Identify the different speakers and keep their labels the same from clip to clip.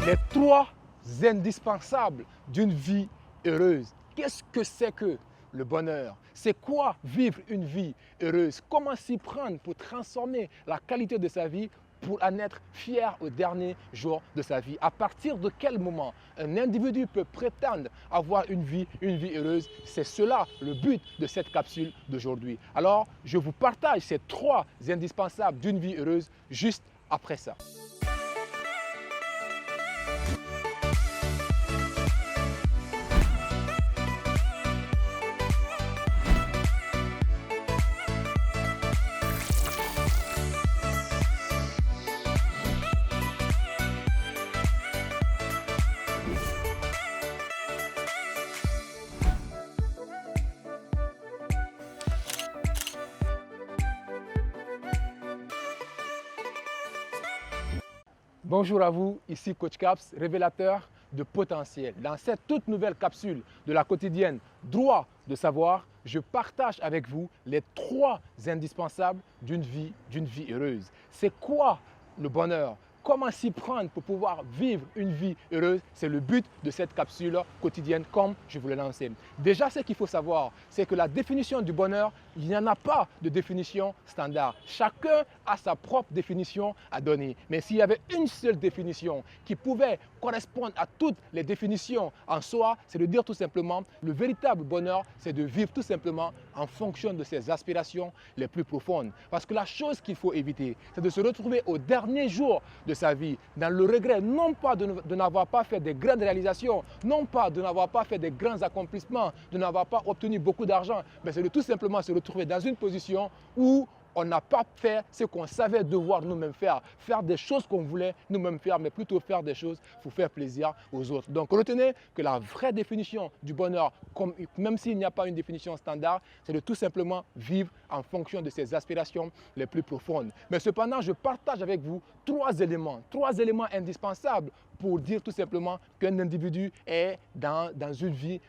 Speaker 1: Les trois indispensables d'une vie heureuse. Qu'est-ce que c'est que le bonheur? C'est quoi vivre une vie heureuse? Comment s'y prendre pour transformer la qualité de sa vie pour en être fier au dernier jour de sa vie? À partir de quel moment un individu peut prétendre avoir une vie heureuse? C'est cela le but de cette capsule d'aujourd'hui. Alors, je vous partage ces trois indispensables d'une vie heureuse juste après ça. Bonjour à vous, ici Coach Caps, révélateur de potentiel. Dans cette toute nouvelle capsule de la quotidienne Droit de savoir, je partage avec vous les trois indispensables d'une vie heureuse. C'est quoi le bonheur? Comment s'y prendre pour pouvoir vivre une vie heureuse? C'est le but de cette capsule quotidienne comme je vous l'ai lancé. Déjà, ce qu'il faut savoir, c'est que la définition du bonheur, il n'y en a pas de définition standard. Chacun a sa propre définition à donner. Mais s'il y avait une seule définition qui pouvait correspondre à toutes les définitions en soi, c'est de dire tout simplement, le véritable bonheur, c'est de vivre tout simplement en fonction de ses aspirations les plus profondes. Parce que la chose qu'il faut éviter, c'est de se retrouver au dernier jour de sa vie, dans le regret, non pas de n'avoir pas fait des grandes réalisations, non pas de n'avoir pas fait des grands accomplissements, de n'avoir pas obtenu beaucoup d'argent, mais c'est de tout simplement se retrouver dans une position où on n'a pas fait ce qu'on savait devoir nous-mêmes faire des choses qu'on voulait nous-mêmes faire, mais plutôt faire des choses pour faire plaisir aux autres. Donc retenez que la vraie définition du bonheur, même s'il n'y a pas une définition standard, c'est de tout simplement vivre en fonction de ses aspirations les plus profondes. Mais cependant, je partage avec vous trois éléments indispensables pour dire tout simplement qu'un individu est dans une vie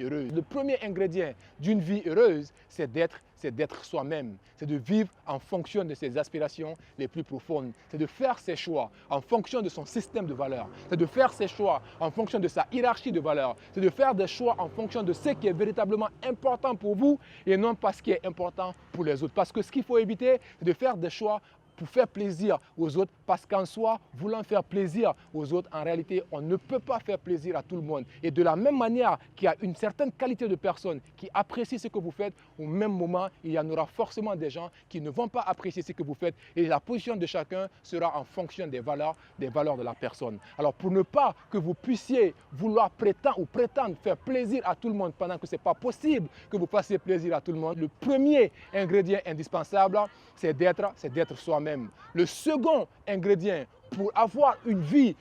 Speaker 1: heureuse. Le premier ingrédient d'une vie heureuse, c'est d'être soi-même, c'est de vivre en fonction de ses aspirations les plus profondes, c'est de faire ses choix en fonction de son système de valeurs, c'est de faire ses choix en fonction de sa hiérarchie de valeurs, c'est de faire des choix en fonction de ce qui est véritablement important pour vous et non pas ce qui est important pour les autres. Parce que ce qu'il faut éviter, c'est de faire des choix pour faire plaisir aux autres, parce qu'en soi, voulant faire plaisir aux autres, en réalité, on ne peut pas faire plaisir à tout le monde. Et de la même manière qu'il y a une certaine qualité de personnes qui apprécient ce que vous faites, au même moment, il y en aura forcément des gens qui ne vont pas apprécier ce que vous faites et la position de chacun sera en fonction des valeurs de la personne. Alors, pour ne pas que vous puissiez vouloir prétendre faire plaisir à tout le monde pendant que ce n'est pas possible que vous fassiez plaisir à tout le monde, le premier ingrédient indispensable, c'est d'être soi-même. Le second ingrédient pour avoir une vie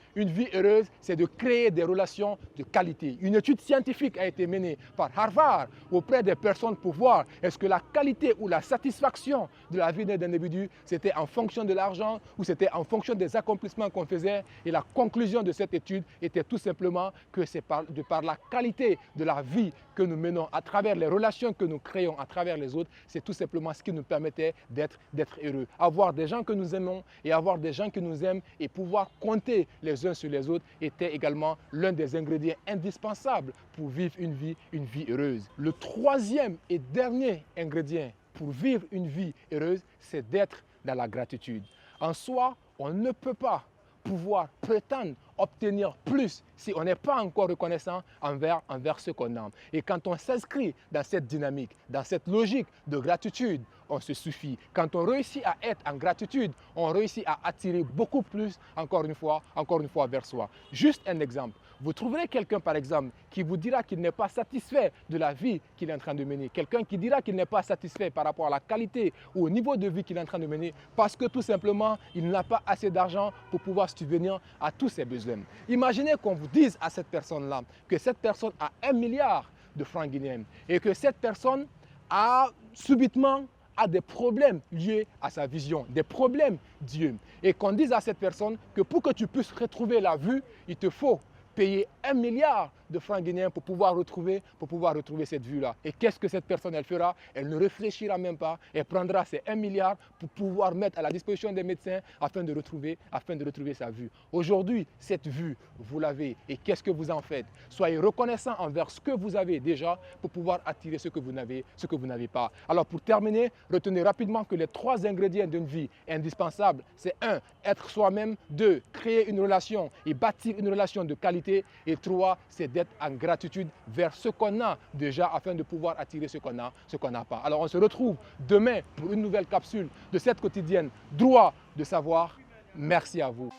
Speaker 1: heureuse, c'est de créer des relations de qualité. Une étude scientifique a été menée par Harvard auprès des personnes pour voir est-ce que la qualité ou la satisfaction de la vie d'un individu, c'était en fonction de l'argent ou c'était en fonction des accomplissements qu'on faisait. Et la conclusion de cette étude était tout simplement que c'est par la qualité de la vie que nous menons à travers les relations que nous créons à travers les autres, c'est tout simplement ce qui nous permettait d'être heureux. Avoir des gens que nous aimons et avoir des gens qui nous aiment et pouvoir compter les uns sur les autres était également l'un des ingrédients indispensables pour vivre une vie heureuse. Le troisième et dernier ingrédient pour vivre une vie heureuse, c'est d'être dans la gratitude. En soi, on ne peut pas pouvoir prétendre obtenir plus si on n'est pas encore reconnaissant envers ce qu'on a. Et quand on s'inscrit dans cette dynamique, dans cette logique de gratitude, on se suffit. Quand on réussit à être en gratitude, on réussit à attirer beaucoup plus, encore une fois, vers soi. Juste un exemple. Vous trouverez quelqu'un, par exemple, qui vous dira qu'il n'est pas satisfait de la vie qu'il est en train de mener. Quelqu'un qui dira qu'il n'est pas satisfait par rapport à la qualité ou au niveau de vie qu'il est en train de mener parce que tout simplement, il n'a pas assez d'argent pour pouvoir subvenir à tous ses besoins. Imaginez qu'on vous dise à cette personne-là que cette personne a 1 milliard de francs guinéens et que cette personne a subitement des problèmes liés à sa vision, des problèmes Dieu. Et qu'on dise à cette personne que pour que tu puisses retrouver la vue, il te faut payer 1 milliard de francs guinéens pour pouvoir retrouver cette vue-là. Et qu'est-ce que cette personne elle fera? Elle ne réfléchira même pas, elle prendra ces 1 milliard pour pouvoir mettre à la disposition des médecins afin de retrouver sa vue. Aujourd'hui, cette vue, vous l'avez. Et qu'est-ce que vous en faites? Soyez reconnaissant envers ce que vous avez déjà pour pouvoir attirer ce que vous n'avez pas. Alors pour terminer, retenez rapidement que les 3 ingrédients d'une vie indispensables, c'est 1, être soi-même, 2, créer une relation et bâtir une relation de qualité, et 3, c'est d'être en gratitude vers ce qu'on a déjà afin de pouvoir attirer ce qu'on n'a pas. Alors on se retrouve demain pour une nouvelle capsule de cette quotidienne droit de savoir. Merci à vous.